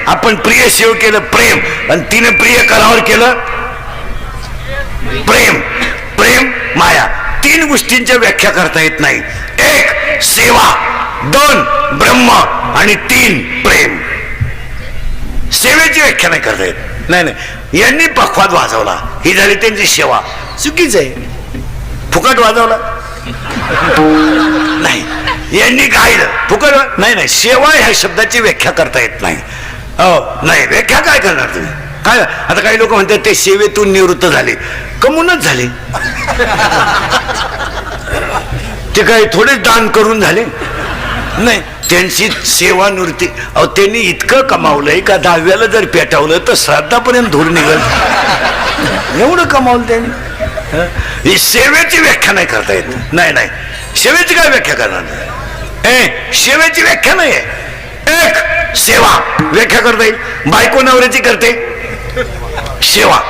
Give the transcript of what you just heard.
आपण प्रिय सेव केलं प्रेम, आणि तिने प्रिय करावर केलं प्रेम. प्रेम माया, तीन गोष्टींच्या व्याख्या करता येत नाही. एक सेवा, दोन ब्रह्म, आणि तीन प्रेम. सेवेची व्याख्या नाही करता येत. नाही नाही, यांनी पखवाद वाजवला, ही झाली त्यांची सेवा. चुकीच आहे. फुकट वाजवला नाही, यांनी गायलं फुकट. नाही नाही, सेवा ह्या शब्दाची व्याख्या करता येत नाही. हो नाही, व्याख्या काय करणार तुम्ही? काय आता काही लोक म्हणतात ते सेवेतून निवृत्त झाले, कमूनच झाले. ते काय थोडेच दान करून झाले? नाही, त्यांची सेवानिवृत्ती. अहो त्यांनी इतकं कमावलंय का 10व्याला जर पेटावलं तर श्राद्धापर्यंत धूर निघल, एवढं कमावलं त्यांनी. ही सेवेची व्याख्या नाही करता येत. नाही नाही, सेवेची काय व्याख्या करणार? सेवेची व्याख्या नाही आहे. एक सेवा व्याख्या करता येईल. बायको नवऱ्याची करते सेवा,